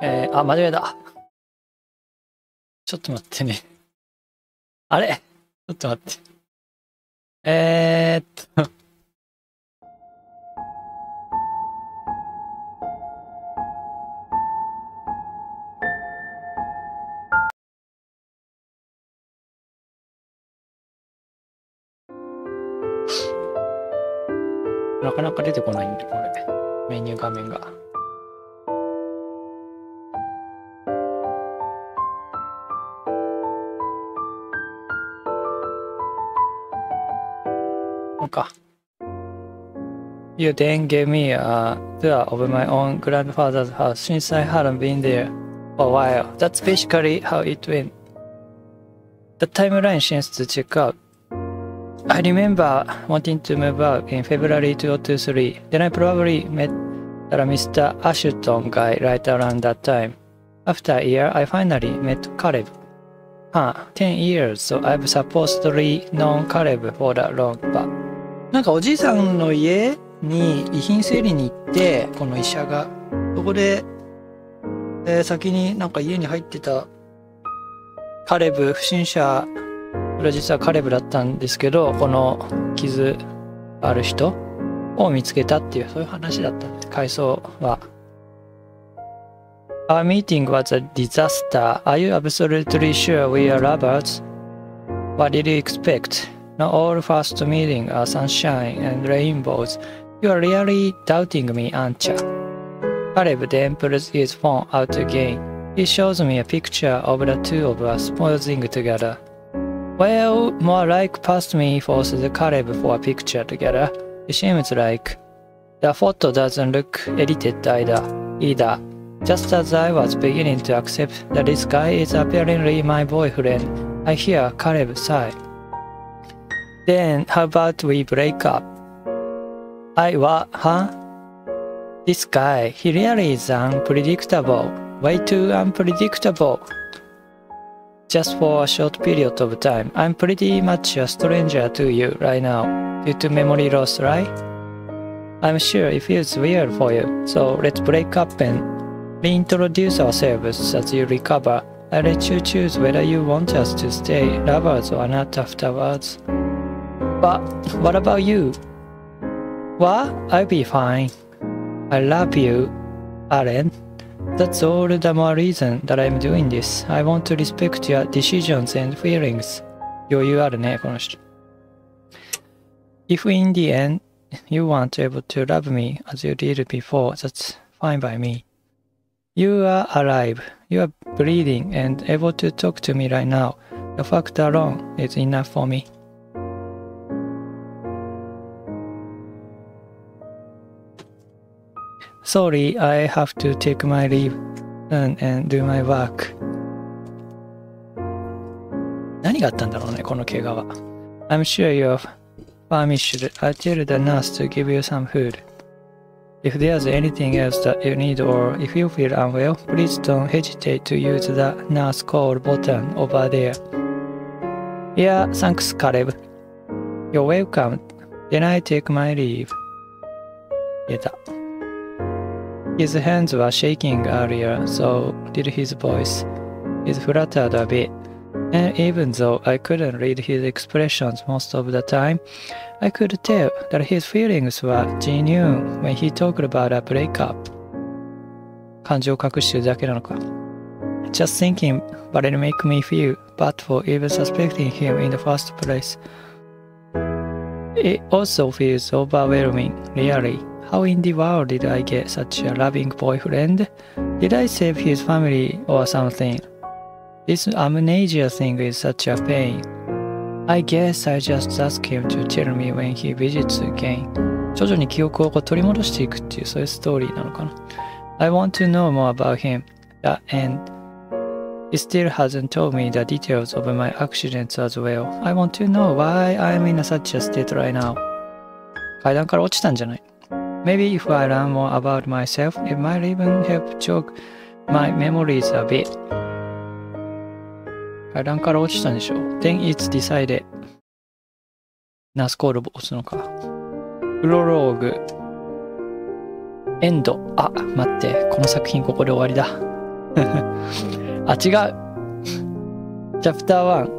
あ、間違えた。ちょっと待ってね。あれちょっと待って。なかなか出てこないんで、これ。メニュー画面が。こうか。You then gave me a tour of my own grandfather's house since I hadn't been there for a while. That's basically how it went. The timeline seems to check out. I remember wanting to move out in February 2023. Then I probably met the Mr. Ashton guy right around that time. After a year, I finally met Caleb. 10 years, so I've supposedly known Caleb for that long, but... なんかおじいさんの家に遺品整理に行って、この医者が。そこで、先になんか家に入ってたカレブ、不審者、これは実はカレブだったんですけど、この傷ある人を見つけたっていう、そういう話だったんです、回想は。Our meeting was a disaster. Are you absolutely sure we are lovers? What did you expect? Not all first meetings are sunshine and rainbows. You are really doubting me, aren't you? Caleb then pulls his phone out again. He shows me a picture of the two of us posing together. Well, more like past me forces Caleb for a picture together. It seems like the photo doesn't look edited either. Just as I was beginning to accept that this guy is apparently my boyfriend, I hear Caleb sigh. Then how about we break up? This guy, he really is unpredictable. Way too unpredictable. Just for a short period of time, I'm pretty much a stranger to you right now, due to memory loss, right? I'm sure it feels weird for you, so let's break up and reintroduce ourselves as you recover. I'll let you choose whether you want us to stay lovers or not afterwards. But what about you? What? I'll be fine. I love you, Alan. That's all the more reason that I'm doing this. I want to respect your decisions and feelings. 余裕あるね、この人。If in the end you weren't able to love me as you did before, that's fine by me. You are alive. You are breathing and able to talk to me right now. The fact alone is enough for me. Sorry, I have to take my leave and do my work. 何があったんだろうね、この怪我は。I'm sure you're famished. I'll tell the nurse to give you some food. If there's anything else that you need or if you feel unwell, please don't hesitate to use the nurse call button over there. Yeah, thanks, Caleb. You're welcome. Then I take my leave. 言えた。His hands were shaking earlier, so did his voice. He fluttered a bit, and even though I couldn't read his expressions most of the time, I could tell that his feelings were genuine when he talked about a breakup. 感情を隠してるだけなのか。Just thinking, but it made me feel bad for even suspecting him in the first place. It also feels overwhelming, really.How in the world did I get such a loving boyfriend? Did I save his family or something? This amnesia thing is such a pain. I guess I just ask him to tell me when he visits again. 徐々に記憶を取り戻していくっていうそういうストーリーなのかな。I want to know more about him. And he still hasn't told me the details of my accidents as well. I want to know why I'm in such a state right now. 階段から落ちたんじゃない？ Maybe if I learn more about myself, it might even help jog my memories a bit. 階段から落ちたんでしょ。Then it's decided. ナースコールを押すのか。プロローグ。エンド。あ、待って。この作品ここで終わりだ。あ、違う。チャプター1。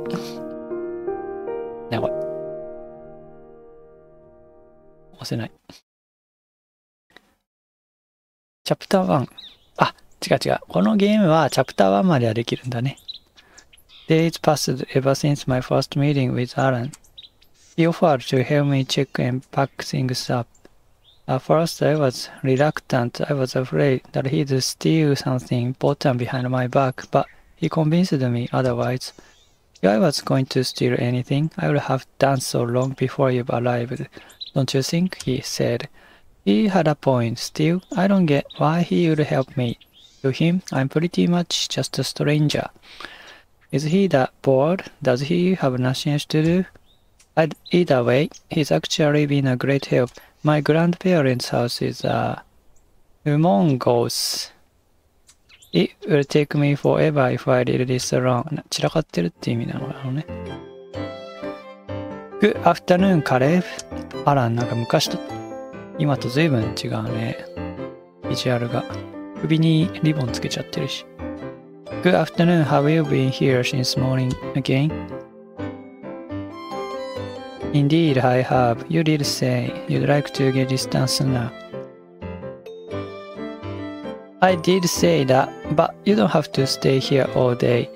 ね、これ。押せない。チャプター1。あ、違う違う。このゲームはチャプター1まではできるんだね。Days passed ever since my first meeting with Alan. He offered to help me check and pack things up. At first I was reluctant. I was afraid that he'd steal something important behind my back, but he convinced me otherwise. If I was going to steal anything, I would have done so long before you've arrived. Don't you think? He said. He had a point. Still, I don't get why he would help me. To him, I'm pretty much just a stranger. Is he that bored? Does he have nothing else to do? Either way, he's actually been a great help. My grandparents' house is humongous. It will take me forever if I did this alone. 散らかってるって意味なのかなね。Good afternoon, Caleb. あら、なんか昔と今と随分違うね。ビジュアルが。首にリボンつけちゃってるし。Good afternoon, have you been here since morning again? Indeed, I have. You did say you'd like to get this done sooner. I did say that, but you don't have to stay here all day.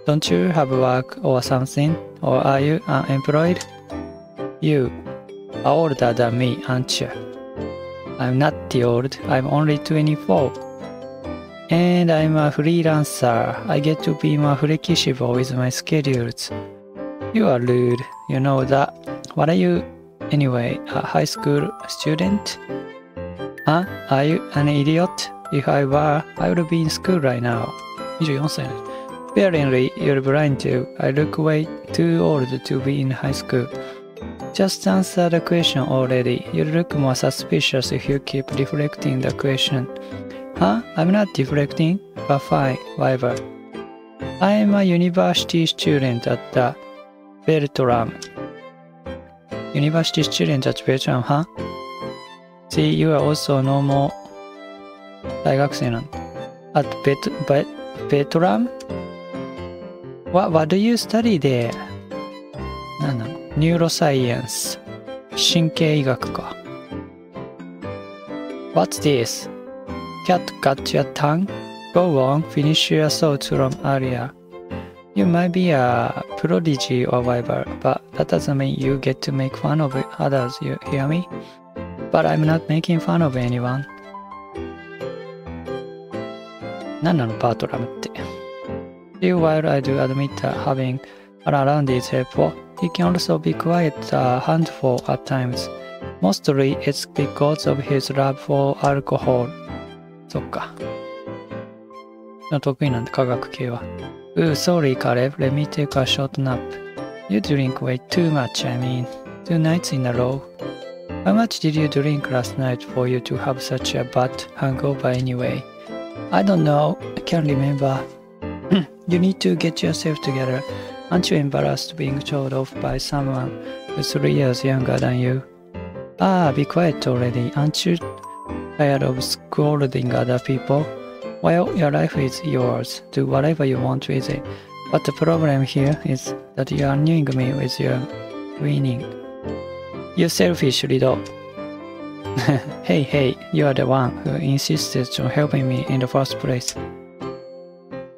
Don't you have work or something? Or are you unemployed? You are older than me, aren't you? I'm not the old. I'm only 24. And I'm a freelancer. I get to be more flexible with my schedules. You are rude. You know that. What are you, anyway? A high school student? Huh? Are you an idiot? If I were, I would be in school right now. 24歳ね。Apparently, you're blind too. I look way too old to be in high school. Just answer the question already. You look more suspicious if you keep deflecting the question. Huh? I'm not deflecting, but fine, whatever. I'm a university student at the Beltram. University student at Beltram, huh? See, you are also normal 大学生なんだ。At Beltram? What do you study there? 何なの？ Neuroscience 神経医学か。What's this? Cat got your tongue? Go on, finish your thoughts from earlier. You might be a prodigy or whatever, but that doesn't mean you get to make fun of others, you hear me? But I'm not making fun of anyone. 何なのバートラムって。Still, while I do admit that having an around is helpful, he can also be quite a handful at times. Mostly it's because of his love for alcohol. そっか。得意なんだ、科学系は。Ooh, sorry, Caleb. Let me take a short nap. You drink way too much, I mean. 2 nights in a row. How much did you drink last night for you to have such a bad hangover anyway? I don't know. I can't remember. You need to get yourself together. Aren't you embarrassed being told off by someone who's 3 years younger than you? Ah, be quiet already. Aren't you tired of scolding other people? Well, your life is yours. Do whatever you want with it. But the problem here is that you are annoying me with your whining. You selfish little. Hey, you are the one who insisted on helping me in the first place.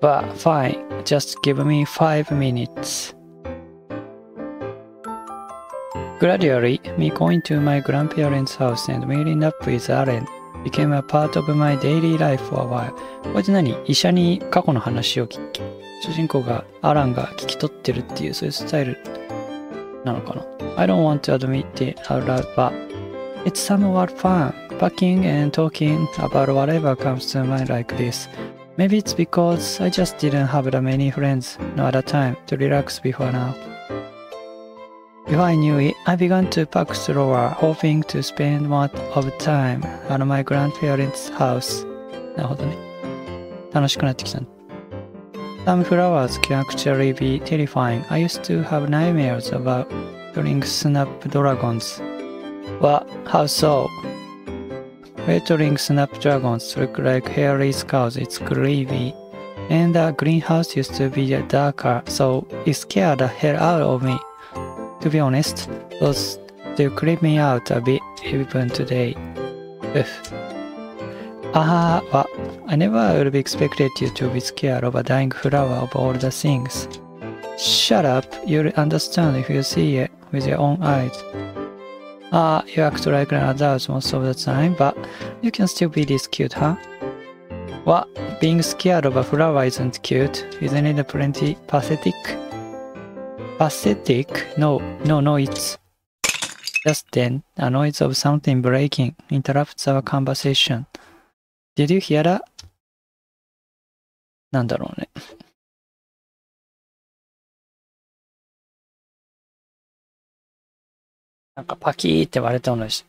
But fine, just give me 5 minutes. Gradually, me going to my grandparents' house and meeting up with Alan became a part of my daily life for a while. これって何？医者に過去の話を主人公がアランが聞き取ってるっていうそういうスタイルなのかな？ I don't want to admit it out loud, but it's somewhat fun, packing and talking about whatever comes to mind like this. Maybe it's because I just didn't have that many friends, no other time to relax before now. Before I knew it, I began to pack slower, hoping to spend more of time at my grandparents' house. なるほどね。楽しくなってきたね。Some flowers can actually be terrifying. I used to have nightmares about killing snapdragons. What? How so? Wetering snapdragons look like hairy skulls. It's creepy. And the greenhouse used to be darker, so it scared the hell out of me. To be honest, those still creep me out a bit even today. Well, I never would have expected you to be scared of a dying flower of all the things. Shut up, you'll understand if you see it with your own eyes. You act like an adult most of the time, but you can still be this cute, huh? What? Being scared of a flower isn't cute. Isn't it plenty pathetic? Pathetic? No, it's... Just then, a noise of something breaking interrupts our conversation. Did you hear that? なんだろうね。なんかパキーって割れたのです。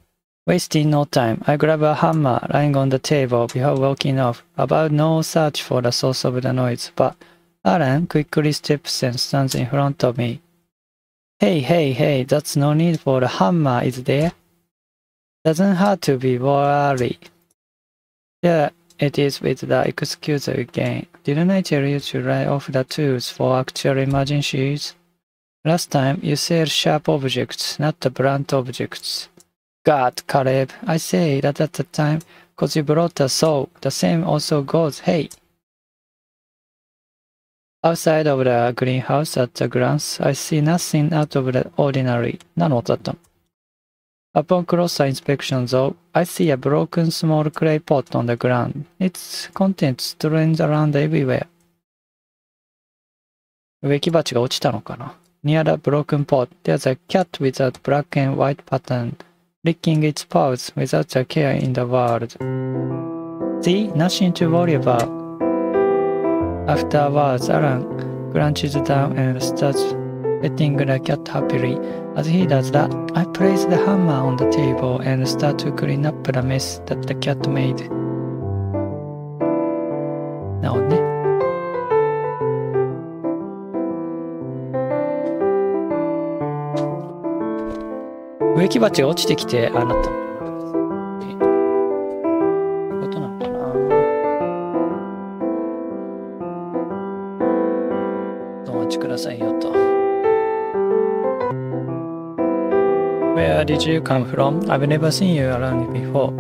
Wasting no time, I grab a hammer lying on the table before walking off, about no search for the source of the noise, but Alan quickly steps and stands in front of me. Hey, that's no need for a hammer, is there? Doesn't have to be worried. Yeah, it is with the excuser again. Didn't I tell you to write off the tools for actual emergencies? Last time you said sharp objects, not the blunt objects. God, Caleb, I said that at the time, cause you brought a saw. The same also goes, hey. Outside of the greenhouse at a glance, I see nothing out of the ordinary. 何の音だったの? Upon closer inspection though, I see a broken small clay pot on the ground. Its contents strewn around everywhere. 植木鉢が落ちたのかな? Near the broken pot, there's a cat with a black and white pattern, licking its paws without a care in the world. See? Nothing to worry about. Afterwards, Alan crunches down and starts petting the cat happily. As he does that, I place the hammer on the table and start to clean up the mess that the cat made. なるほどね。植木鉢が落ちてきて、ああなったのかな。そういうことなのかな。お待ちくださいよと。Where did you come from? I've never seen you around before.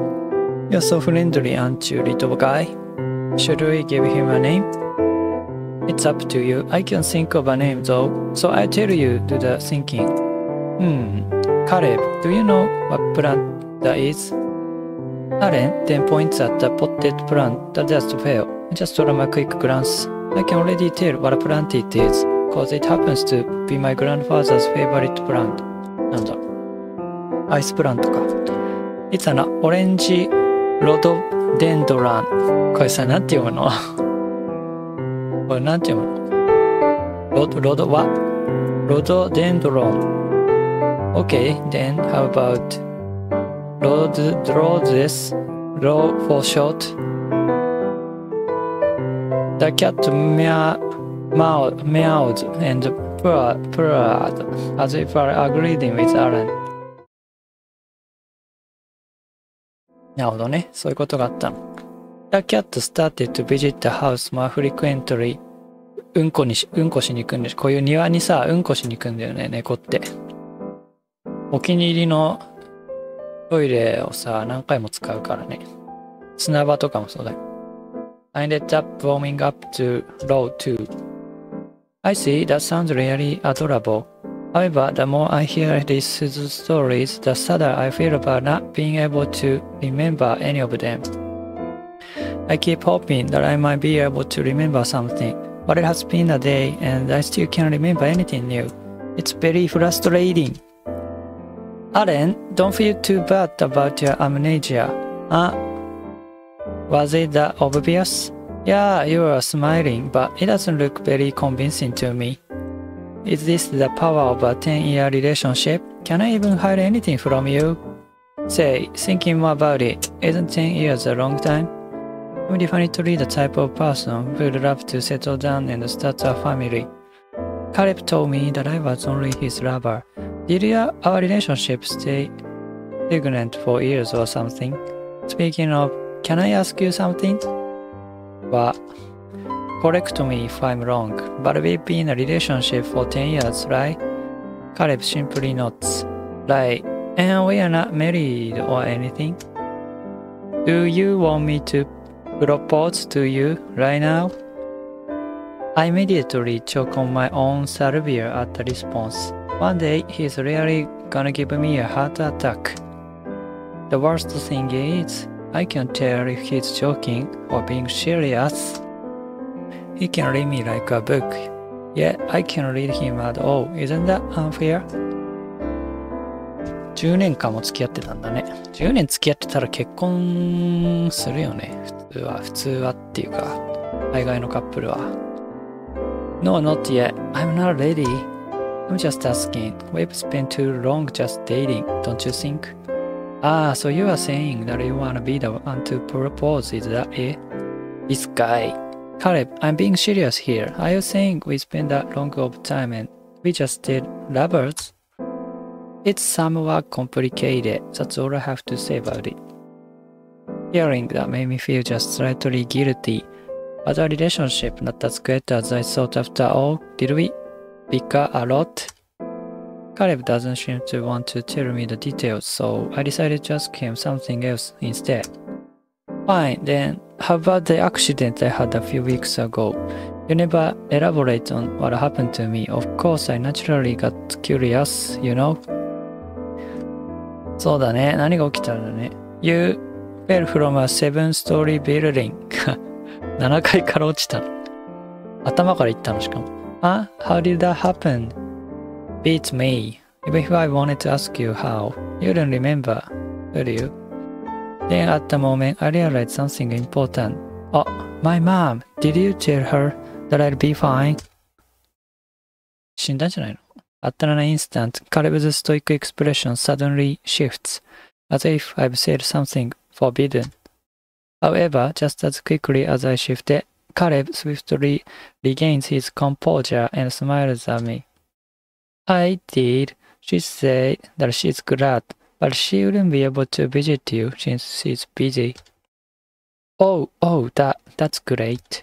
You're so friendly, aren't you, little guy? Should we give him a name? It's up to you. I can think of a name though, so I tell you do the thinking. Caleb, do you know what plant that is? Allen then points at the potted plant that just fell. Just from a quick glance, I can already tell what plant it is, cause it happens to be my grandfather's favorite plant. なんだろう。アイスプラントか。It's an orange rhododendron. これさ、なんて読むのこれなんて読むのRhododendron.Okay, then how about Rhodes, Rho for short? The cat meowed and purred as if agreeing with Alan. なるほどね、そういうことがあったの。The cat started to visit the house more frequently. うんこしに行くんでしょ。こういう庭にさ、うんこしに行くんだよね、猫って。お気に入りのトイレをさ、何回も使うからね。砂場とかもそうだよ。I ended up warming up to Rho too. I see, that sounds really adorable. However, the more I hear these stories, the sadder I feel about not being able to remember any of them. I keep hoping that I might be able to remember something, but it has been a day and I still can't remember anything new. It's very frustrating.Allen, don't feel too bad about your amnesia. Was it that obvious? Yeah, you are smiling, but it doesn't look very convincing to me. Is this the power of a 10-year relationship? Can I even hide anything from you? Say, thinking more about it, isn't 10 years a long time? I'm definitely the type of person who'd love to settle down and start a family. Caleb told me that I was only his lover.Did our relationship stay stagnant for years or something? Speaking of, can I ask you something? What? Correct me if I'm wrong, but we've been in a relationship for 10 years, right? Caleb simply nods. Right, and we are not married or anything. Do you want me to propose to you right now? I immediately choke on my own salvia at the response. One day, he's really gonna give me a heart attack. The worst thing is, I can't tell if he's joking or being serious. He can read me like a book, yet I can't read him at all. Isn't that unfair? 10年間も付き合ってたんだね。10年付き合ってたら結婚するよね。普通はっていうか、海外のカップルは。No, not yet. I'm not ready. I'm just asking. We've spent too long just dating, don't you think? Ah, so you are saying that you want to be the one to propose, is that it? This guy. Caleb, I'm being serious here. Are you saying we spent that long of time and we just stayed lovers? It's somewhat complicated. That's all I have to say about it. Hearing that made me feel just slightly guilty. Was our relationship not as great as I thought after all? Did we bicker a lot? Caleb doesn't seem to want to tell me the details, so I decided to ask him something else instead. Fine, then how about the accident I had a few weeks ago? You never elaborate on what happened to me. Of course, I naturally got curious, you know? そうだね。何が起きたんだね。You fell from a 7-story building. 7階から落ちたの。頭から行ったのしかも。Huh? How did that happen? Beats me. Even if I wanted to ask you how, you don't remember, will you? Then at the moment, I realized something important. Oh, my mom. Did you tell her that I'd be fine? 死んだんじゃないの? At an instant, Caleb's stoic expression suddenly shifts, as if I've said something forbidden. However, just as quickly as I shifted, Caleb swiftly regains his composure and smiles at me. I did. She said that she's glad, but she wouldn't be able to visit you since she's busy. Oh, that's great.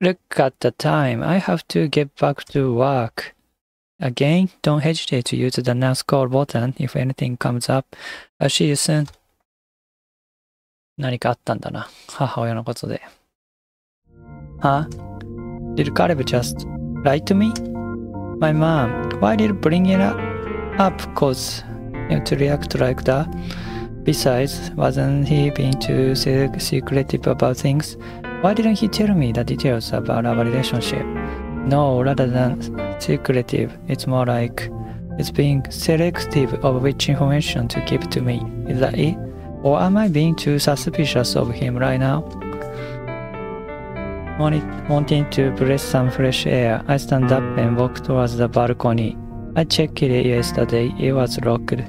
Look at the time. I have to get back to work. Again, don't hesitate to use the nurse call button if anything comes up. I'll see you soon. 何かあったんだな。母親のことで。Huh? Did Caleb just lie to me? My mom. Why did you bring it up? Cause him to react like that? Besides, wasn't he being too secretive about things? Why didn't he tell me the details about our relationship? No, rather than secretive, it's more like it's being selective of which information to keep to me. Is that it? Or am I being too suspicious of him right now? Wanting to breathe some fresh air, I stand up and walk towards the balcony. I checked it yesterday, it was locked.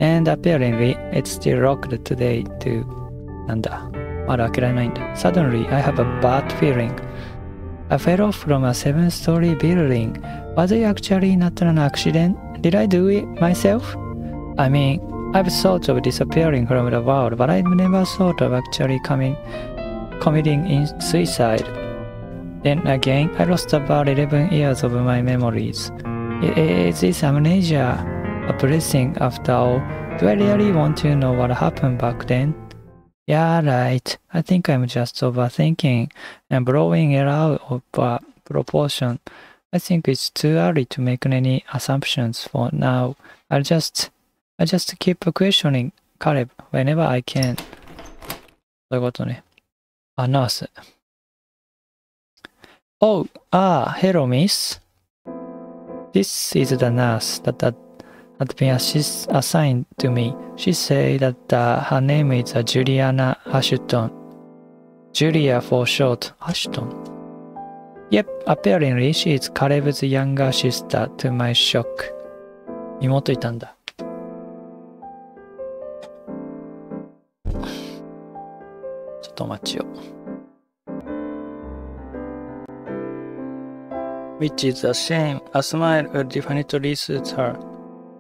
And apparently, it's still locked today too. なんだ、まだ開けられないんだ。Suddenly, I have a bad feeling. I fell off from a 7-story building. Was it actually not an accident? Did I do it myself? I mean, I've thought of disappearing from the world, but I've never thought of actually committing suicide. Then again, I lost about 11 years of my memories. Is this amnesia a blessing after all? Do I really want to know what happened back then? Yeah, right. I think I'm just overthinking and blowing it out of proportion. I think it's too early to make any assumptions for now. I just keep questioning Caleb whenever I can. そういうことね。あ、ナース。Oh, hello, miss. This is the nurse that had been assigned to me. She said that her name is Juliana Ashton. Julia for short. Ashton? Yep, apparently she is Caleb's younger sister, to my shock. 妹いたんだ。ちょっとお待ちよ。Which is a shame. A smile would definitely suit her.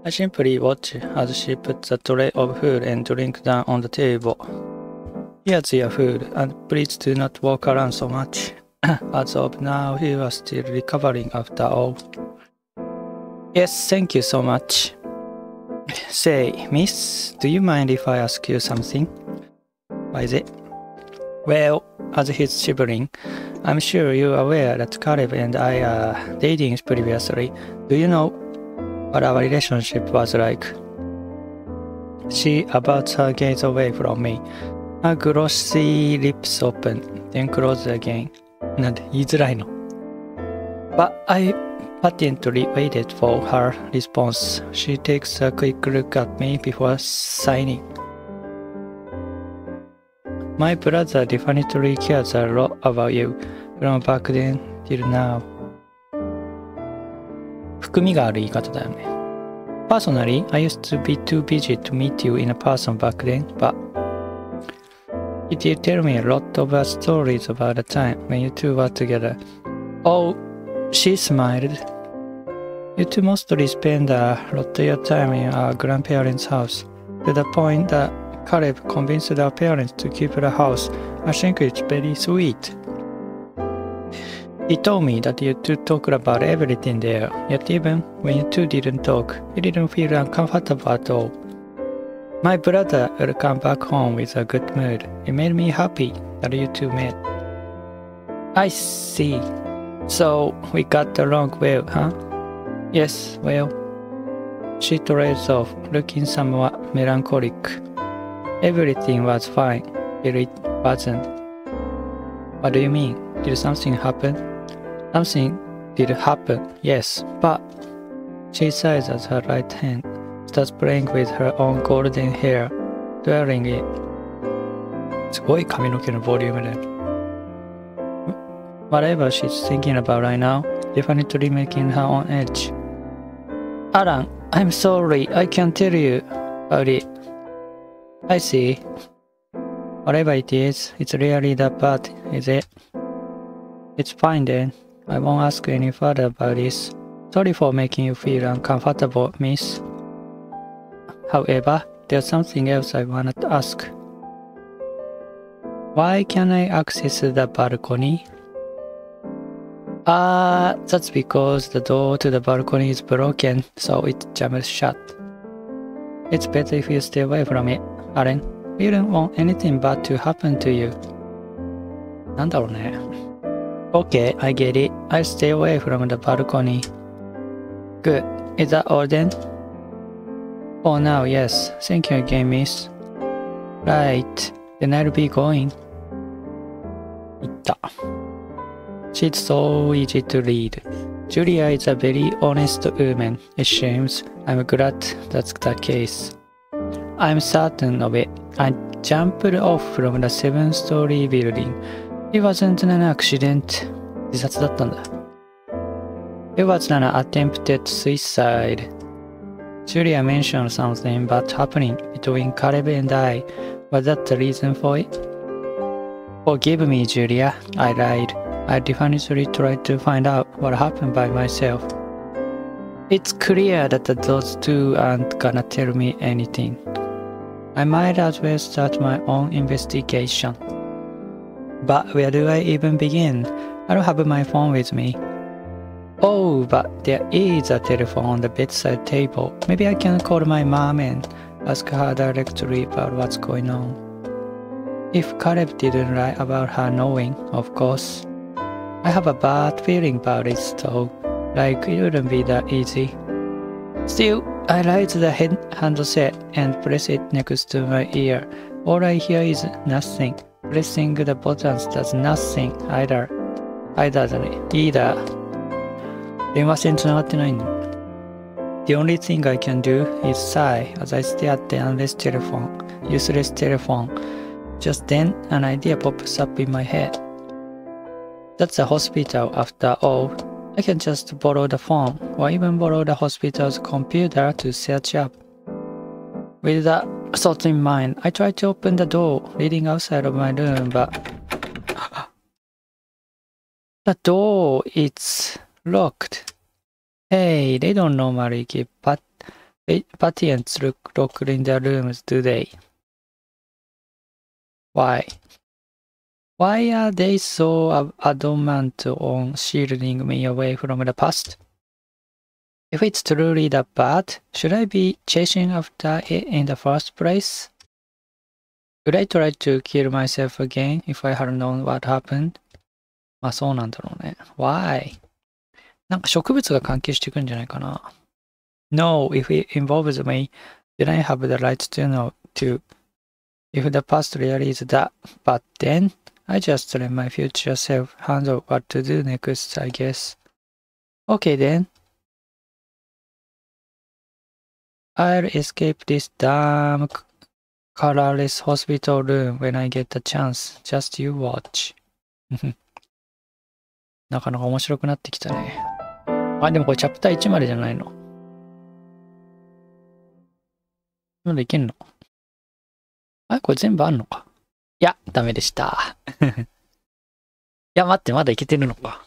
I simply watch as she puts a tray of food and drink down on the table. Here's your food, and please do not walk around so much. As of now, he was still recovering after all. Yes, thank you so much. Say, miss, do you mind if I ask you something? Why is it? Well, as his sibling, I'm sure you're aware that Caleb and I are dating previously. Do you know what our relationship was like? She averts her gaze away from me. Her glossy lips open, then close again. なんで言いづらいの? But I patiently waited for her response. She takes a quick look at me before signing. My brother definitely cares a lot about you, from back then till now. 含みがある言い方だよね。Personally, I used to be too busy to meet you in person back then, but he did tell me a lot of stories about the time when you two were together. Oh, she smiled. You two mostly spend a lot of your time in our grandparents' house, to the point that Caleb convinced our parents to keep the house. I think it's very sweet. He told me that you two talked about everything there, yet even when you two didn't talk, he didn't feel uncomfortable at all. My brother would come back home with a good mood. It made me happy that you two met. I see. So we got along well, huh? Yes, well. She trails off, looking somewhat melancholic. Everything was fine, till it wasn't. What do you mean? Did something happen? Something did happen, yes, but she sighs as her right hand starts playing with her own golden hair, twirling it. すごい髪の毛のボリュームで。Whatever she's thinking about right now, definitely making her own edge. Alan, I'm sorry, I can't tell you about it. I see. Whatever it is, it's really that bad, is it? It's fine then. I won't ask any further about this. Sorry for making you feel uncomfortable, miss. However, there's something else I wanted to ask. Why can't I access the balcony? That's because the door to the balcony is broken, so it jams shut. It's better if you stay away from it, Alan. We don't want anything bad to happen to you. なんだろうね。Okay, I get it. I'll stay away from the balcony. Good. Is that all then? For now, yes. Thank you again, miss. Right. Then I'll be going. 言った。She's so easy to read. Julia is a very honest woman, it seems. I'm glad that's the case. I'm certain of it. I jumped off from the 7-story building. It wasn't an accident. 自殺だったんだ。It was an attempted suicide. Julia mentioned something bad happening between Caleb and I. Was that the reason for it? Forgive me, Julia. I lied. I definitely tried to find out what happened by myself. It's clear that those two aren't gonna tell me anything. I might as well start my own investigation. But where do I even begin? I don't have my phone with me. Oh, but there is a telephone on the bedside table. Maybe I can call my mom and ask her directly about what's going on. If Caleb didn't lie about her knowing, of course. I have a bad feeling about it though, like it wouldn't be that easy. Still, I raise the handset and press it next to my ear. All I hear is nothing. Pressing the buttons does nothing either. Either. 電話線繋がってないの? The only thing I can do is sigh as I stare at the useless telephone. Just then, an idea pops up in my head. That's a hospital after all. I can just borrow the phone, or even borrow the hospital's computer to search up. With that thought in mind, I tried to open the door leading outside of my room, but the door is locked. Hey, they don't normally give patients locked in their rooms, do they? Why? Why are they so adamant on shielding me away from the past? If it's truly that bad, should I be chasing after it in the first place? Would I try to kill myself again if I had known what happened? まあそうなんだろうね。Why? なんか植物が関係してくんじゃないかな。No, if it involves me, then I have the right to know too. If the past really is that, but then I just let my future self handle what to do next, I guess. Okay then. I'll escape this damn colorless hospital room when I get the chance. Just you watch. なかなか面白くなってきたね。あ、でもこれチャプター1までじゃないの。まだいけんの？あ、これ全部あんのか。いや、ダメでした。いや、待って、まだいけてるのか。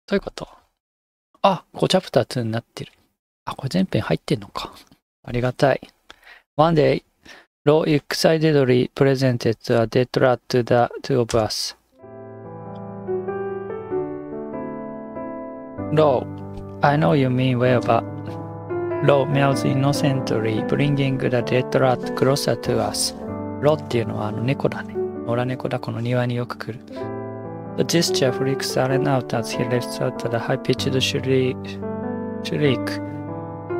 どういうこと？あ、こうチャプター2になってる。あ、これ全編入ってんのか。ありがたい。One day, Law excitedly presented a dead rat to the two of us. Law, I know you mean well, but Law meows innocently, bringing the dead rat closer to us. Law っていうのは猫だね。野良猫だ、この庭によく来る。The gesture freaks Alan out as he lets out the high-pitched shriek.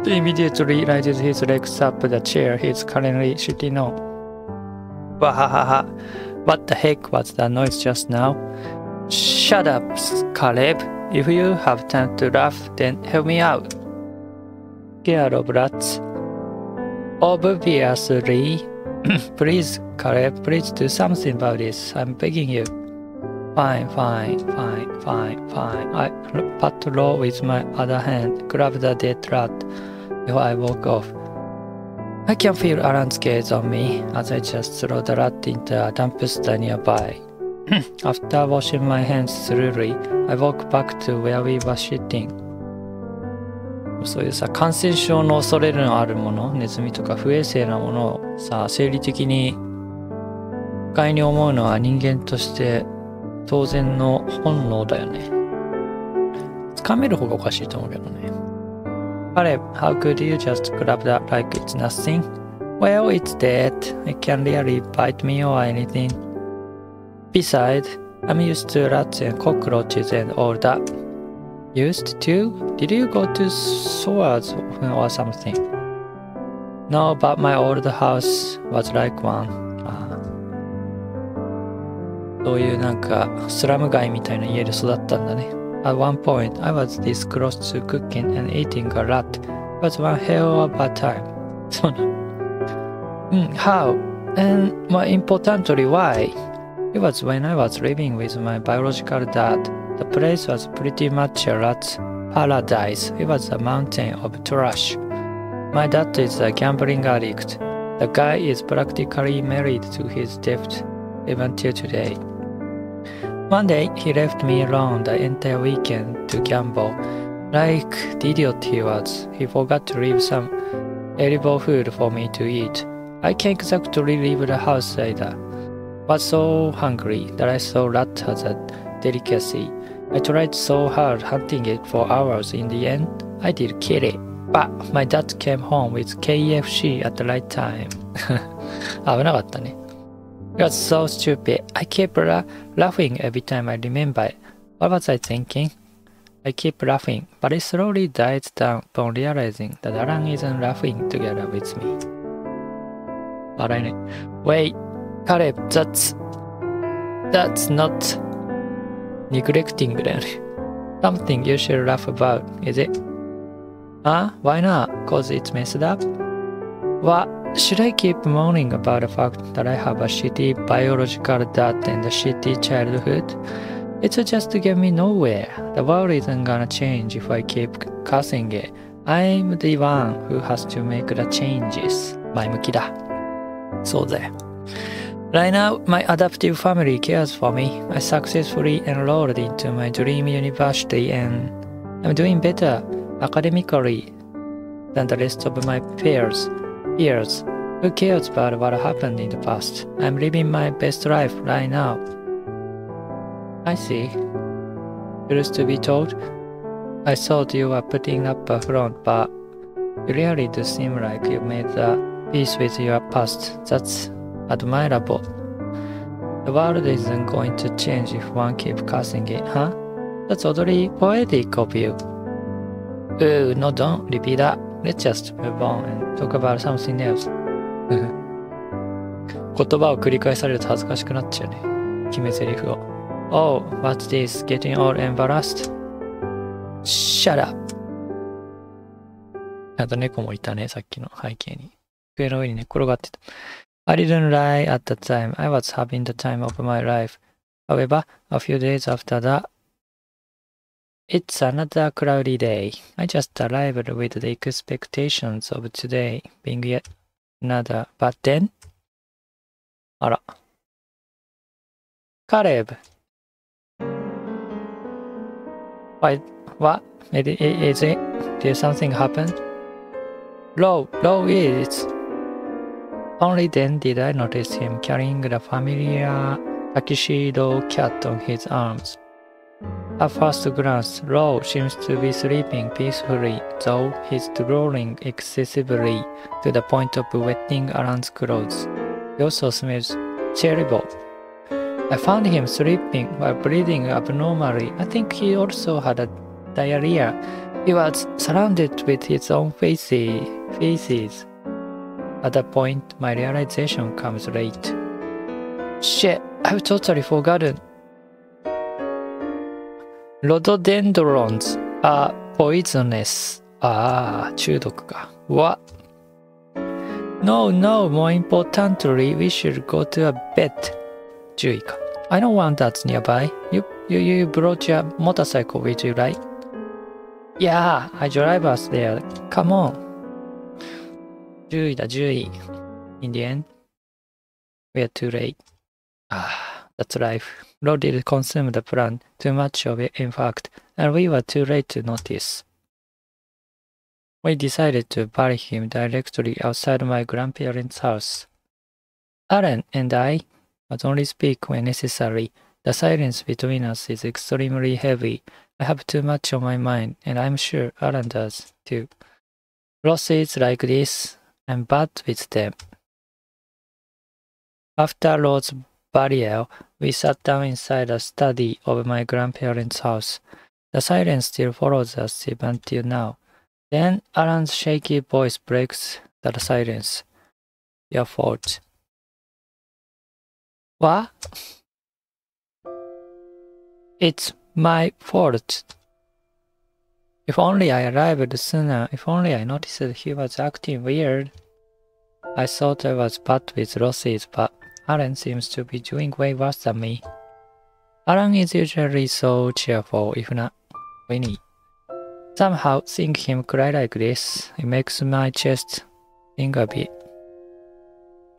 He immediately raises his legs up the chair he's currently sitting on. Wahahaha! What the heck was that noise just now? Shut up, Caleb! If you have time to laugh, then help me out. Scared of rats? Obviously. Please, Caleb, please do something about this. I'm begging you. Fine. I pat Law with my other hand, grab the dead rat before I walk off. I can feel Alan's gaze on me as I just throw the rat into a dumpster nearby. After washing my hands thoroughly, I walk back to where we were sitting. そういうさ、感染症の恐れのあるもの、ネズミとか不衛生なものをさ、生理的に不快に思うのは人間として当然の本能だよね。つかめる方がおかしいと思うけどね。Caleb, how could you just grab that like it's nothing? Well, it's dead. It can't really bite me or anything. Besides, I'm used to rats and cockroaches and all that. Used to? Did you go to sewers or something? No, but my old house was like one. そういうなんかスラム街みたいな家で育ったんだね。At one point, I was this close to cooking and eating a rat. It was one hell of a time. そうなの。How? And more importantly, why? It was when I was living with my biological dad. The place was pretty much a rat's paradise. It was a mountain of trash. My dad is a gambling addict. The guy is practically married to his debt even till today. One day, he left me alone the entire weekend to gamble. Like the idiot he was, he forgot to leave some edible food for me to eat. I can't exactly leave the house either. I was so hungry that I saw rat as a delicacy. I tried so hard hunting it for hours. In the end, I did kill it. But my dad came home with KFC at the right time. 危なかったね。It was so stupid. I keep laughing every time I remember it. What was I thinking? I keep laughing, but it slowly dies down upon realizing that Alan isn't laughing together with me. 笑いね。Wait, Caleb, that's not neglecting だよね。Something you should laugh about, is it? Why not? Cause it's messed up? What? Should I keep moaning about the fact that I have a shitty biological dad and a shitty childhood? It's just to get me nowhere. The world isn't gonna change if I keep cussing it. I'm the one who has to make the changes. 前向きだ。そうだよ。Right now, my adoptive family cares for me. I successfully enrolled into my dream university and I'm doing better academically than the rest of my peers. Who cares about what happened in the past? I'm living my best life right now. I see. Truth to be told, I thought you were putting up a front, but you really do seem like you made the peace with your past. That's admirable. The world isn't going to change if one keeps cursing it, huh? That's oddly poetic of you. Ooh, no, don't repeat that. Let's just move on and talk about something else. 言葉を繰り返されると恥ずかしくなっちゃうね。決め台詞を。Oh, what's this? Getting all embarrassed? Shut up! あと猫もいたね、さっきの背景に。机の上に寝転がってた。I didn't lie at the time. I was having the time of my life. However, a few days after that, it's another cloudy day. I just arrived with the expectations of today being yet another. But then, あら。Caleb. What? Is it? Did something happen? Low, it's... Only then did I notice him carrying the familiar tuxedo cat on his arms. At first glance, Low seems to be sleeping peacefully, though he's drooling excessively to the point of wetting Alan's clothes. He also smells terrible. I found him sleeping while breathing abnormally. I think he also had a diarrhea. He was surrounded with his own feces. At that point, my realization comes late. Shit, I've totally forgotten. Rhododendrons are poisonous. 中毒か。What? No, more importantly, we should go to a bed. 注意か。I don't want that nearby. You brought your motorcycle with you, right? Yeah, I drive us there. Come on. 10位. In the end, we're too late. That's life. Rod did consume the plan, too much of it in fact, and we were too late to notice. We decided to bury him directly outside my grandparents' house. Alan and I must only speak when necessary. The silence between us is extremely heavy. I have too much on my mind, and I'm sure Alan does, too. Losses like this, I'm bad with them. After Rod's burial, we sat down inside the study of my grandparents' house. The silence still follows us even until now. Then Alan's shaky voice breaks the silence. Your fault. What? It's my fault. If only I arrived sooner, if only I noticed he was acting weird. I thought I was bad with losses, but Alan seems to be doing way worse than me. Alan is usually so cheerful, if not winning. Somehow, seeing him cry like this, it makes my chest sting a bit.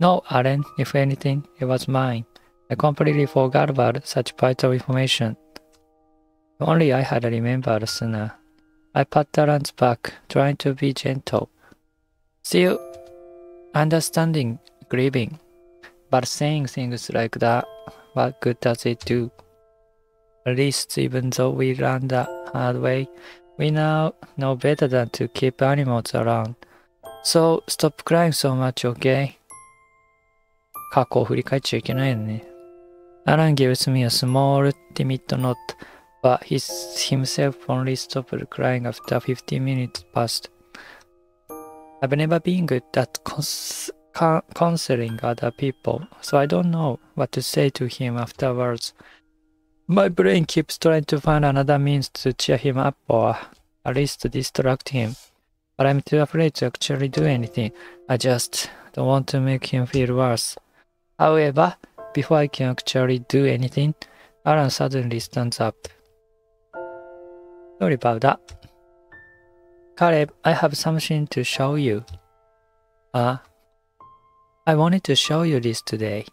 No, Alan, if anything, it was mine. I completely forgot about such vital information. If only I had remembered sooner. I pat Alan's back, trying to be gentle. Still, understanding grieving. But saying things like that, what good does it do? At least even though we learned the hard way, we now know better than to keep animals around. So stop crying so much, okay? 過去を振り返っちゃいけないよね。Alan gives me a small timid nod, but he himself only stopped crying after 15 minutes passed. I've never been good at counseling other people, so I don't know what to say to him afterwards. My brain keeps trying to find another means to cheer him up or at least distract him, but I'm too afraid to actually do anything. I just don't want to make him feel worse. However, before I can actually do anything, Alan suddenly stands up. Sorry about that. Caleb, I have something to show you. I wanted to show you this today,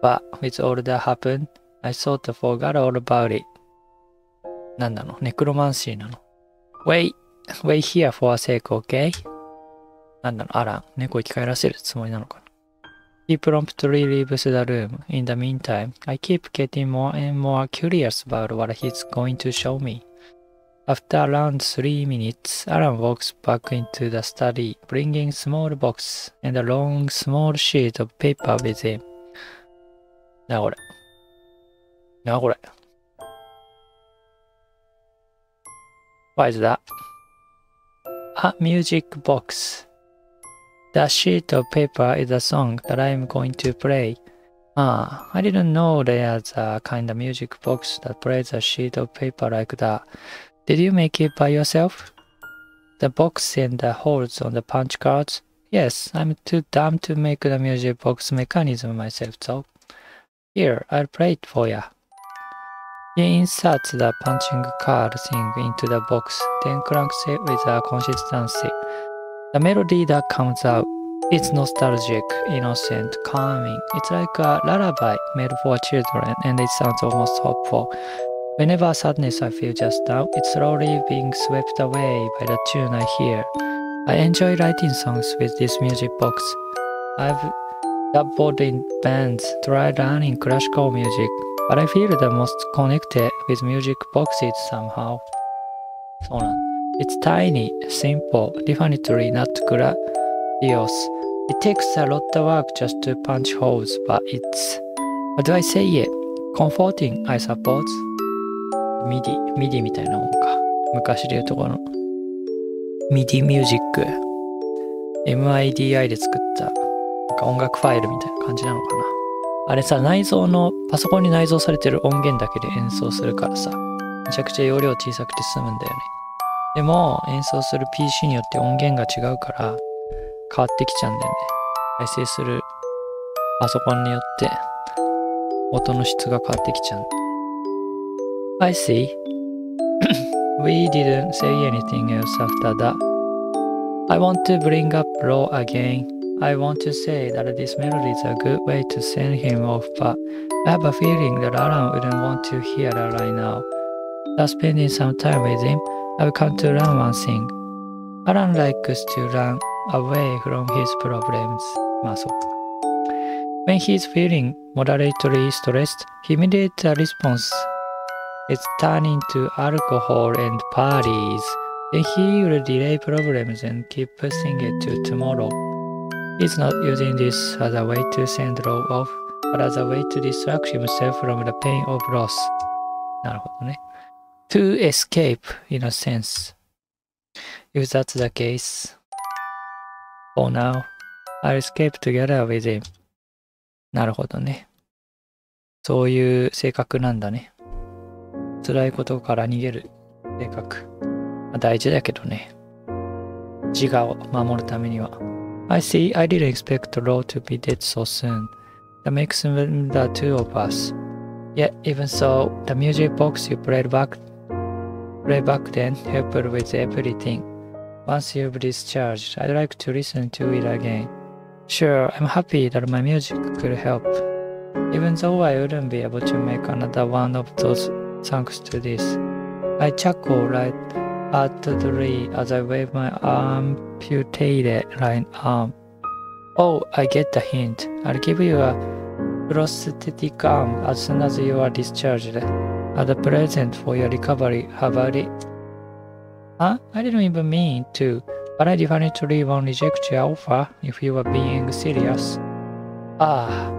but with all that happened, I sort of forgot all about it. 何なの？ネクロマンシーなの？ Wait here for a sec, okay? 何なの？アラン、猫生き返らせるつもりなのかな？ He promptly leaves the room. In the meantime, I keep getting more and more curious about what he's going to show me. After around 3 minutes, Alan walks back into the study, bringing a small box and a long, small sheet of paper with him. なこれ。なこれ。What is that? A music box. The sheet of paper is a song that I'm going to play. Ah, I didn't know there's a kind of music box that plays a sheet of paper like that. Did you make it by yourself? The box and the holes on the punch cards? Yes, I'm too dumb to make the music box mechanism myself, so. Here, I'll play it for ya. He inserts the punching card thing into the box, then cranks it with a consistency. The melody that comes out, it's nostalgic, innocent, calming. It's like a lullaby made for children, and it sounds almost hopeful. Whenever sadness I feel just now, it's slowly being swept away by the tune I hear. I enjoy writing songs with this music box. I've dabbled in bands, tried learning classical music, but I feel the most connected with music boxes somehow. そうなんだ。It's tiny, simple, definitely not grandiose. It takes a lot of work just to punch holes, but it's, what do I say it? Comforting, I suppose. MIDI みたいなもんか。昔で言うところの MIDI ミュージック MIDI で作ったなんか音楽ファイルみたいな感じなのかな。あれさ、パソコンに内蔵されてる音源だけで演奏するからさ、めちゃくちゃ容量小さくて済むんだよね。でも演奏する PC によって音源が違うから変わってきちゃうんだよね。再生するパソコンによって音の質が変わってきちゃう。I see. We didn't say anything else after that. I want to bring up Raw again. I want to say that this melody is a good way to send him off, but I have a feeling that Alan wouldn't want to hear that right now. After spending some time with him, I've come to learn one thing. Alan likes to run away from his problems. まあそうか。When he's feeling moderately stressed, he immediate response is turning to alcohol and parties. Then he will delay problems and keep pushing it to tomorrow. He's not using this as a way to send Raw off, but as a way to distract himself from the pain of loss. なるほどね。To escape, in a sense. If that's the case, for now, I'll escape together with him. なるほどね。そういう性格なんだね。辛いことから逃げる性格。大事だけどね。自我を守るためには。I see, I didn't expect Raw to be dead so soon. That makes them the two of us. Yet, even so, the music box you played back then helped with everything. Once you've discharged, I'd like to listen to it again. Sure, I'm happy that my music could help. Even though I wouldn't be able to make another one of those thanks to this. I chuckle right heartedly as I wave my amputated right arm. Oh, I get the hint. I'll give you a prosthetic arm as soon as you are discharged. As a present for your recovery, how about it? Huh? I didn't even mean to, but I definitely won't reject your offer if you were being serious. Ah,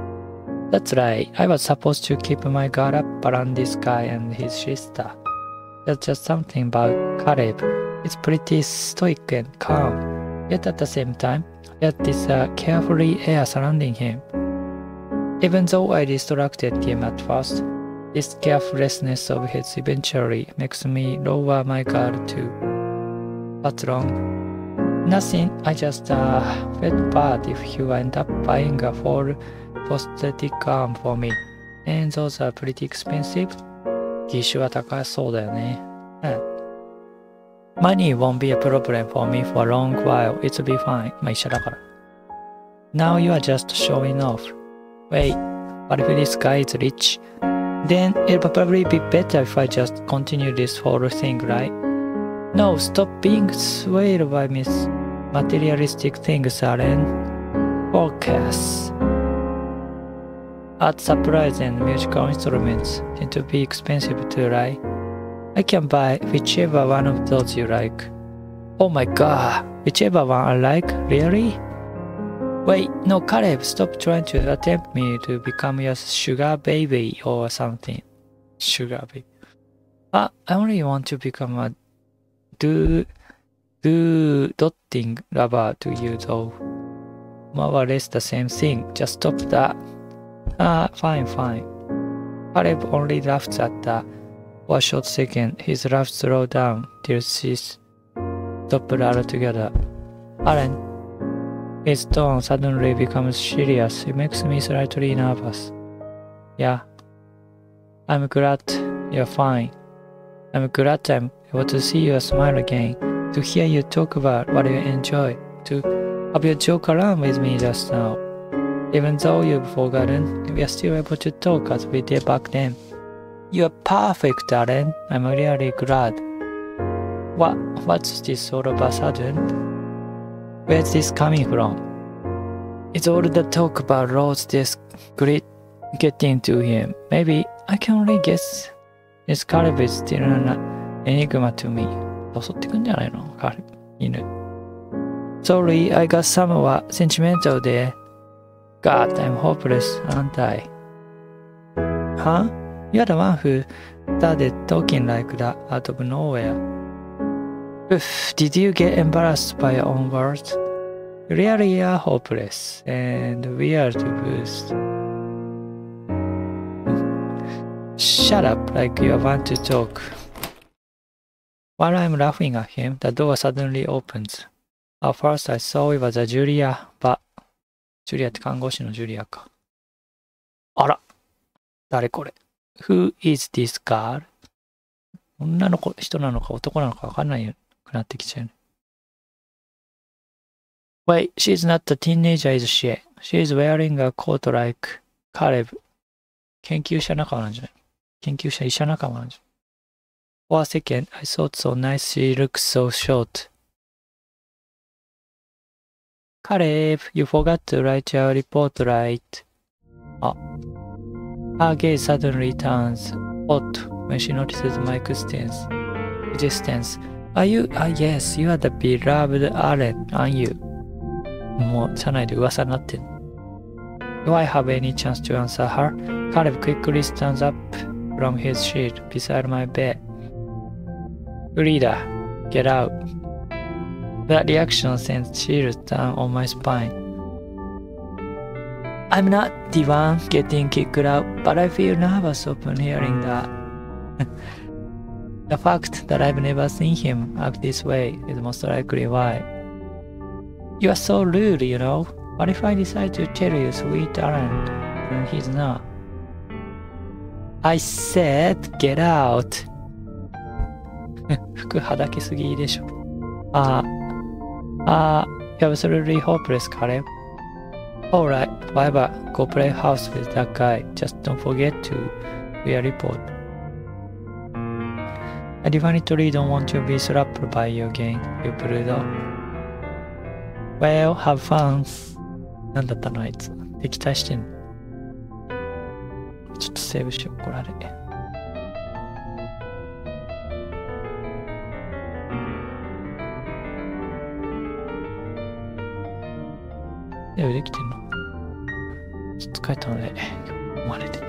that's right. I was supposed to keep my guard up around this guy and his sister. There's just something about Caleb. It's pretty stoic and calm. Yet at the same time, there's this carefree air surrounding him. Even though I distracted him at first, this carefreeness of his eventually makes me lower my guard too. What's wrong? Nothing. I just felt bad if you end up buying a full prosthetic arm for me. And those are pretty expensive. 機種は高そうだよね。Money won't be a problem for me for a long while. It'll be fine. まあ一緒だから。Now you are just showing off. Wait, what if this guy is rich? Then it'll probably be better if I just continue this whole thing, right? No, stop being swayed by materialistic things, Alan. Focus. Art supplies and musical instruments tend to be expensive too, right? I can buy whichever one of those you like. Oh my god, whichever one I like? Really? Wait, no, Caleb, stop trying to attempt me to become your sugar baby or something. Sugar baby. I only want to become a dotting lover to you though. More or less the same thing, just stop that. Fine. Caleb only laughed at that. For a short second, his laugh slowed down till she stopped altogether. Alan, his tone suddenly becomes serious. It makes me slightly nervous. Yeah. I'm glad you're fine. I'm glad I'm able to see you smile again, to hear you talk about what you enjoy, to have you joke around with me just now. Even though you've forgotten, we are still able to talk as we did back then. You're perfect, Alan. I'm really glad. What's this all of a sudden? Where's this coming from? It's all the talk about Rose this getting to him. Maybe I can only guess. This Caleb is still an enigma to me. 襲ってくんじゃないの? Caleb. 犬. Sorry, I got somewhat sentimental there. God, I'm hopeless, aren't I? Huh? You're the one who started talking like that out of nowhere. Oof, did you get embarrassed by your own words? You really are hopeless and weird to boost. Shut up like you want to talk. While I'm laughing at him, the door suddenly opens. At first I thought it was a Julia, but... Julia って看護師のジュリアか。あら、誰これ? Who is this girl? 女の人なのか男なのかわかんないくなってきちゃうね。Wait, she's not a teenager, is she? She's wearing a coat like Caleb. 研究者仲間なんじゃない？研究者医者仲間なんじゃない？ For a second, I thought so nice she looks so short. Caleb, you forgot to write your report right. Her gaze suddenly turns hot when she notices my existence. Are you? Yes, you are the beloved Allen, aren't you? もう車内で噂になってん。Do I have any chance to answer her? Caleb quickly stands up from his seat beside my bed. Frida, get out. That reaction sends chills down on my spine. I'm not the one getting kicked out, but I feel nervous upon hearing that. The fact that I've never seen him act this way is most likely why. You are so rude, you know. What if I decide to tell you sweet Alan when he's not? I said, get out. 服はだけすぎでしょ。You're absolutely hopeless, Caleb. Alright, whatever. Go play house with that guy. Just don't forget to do your report. I definitely don't want to be slapped by you again, you brutal. Well, have fun. なんだったのあいつ。敵対してんの。ちょっとセーブしよう、これあれ。セーブできてんの？ちょっと疲れたので、ここまでで。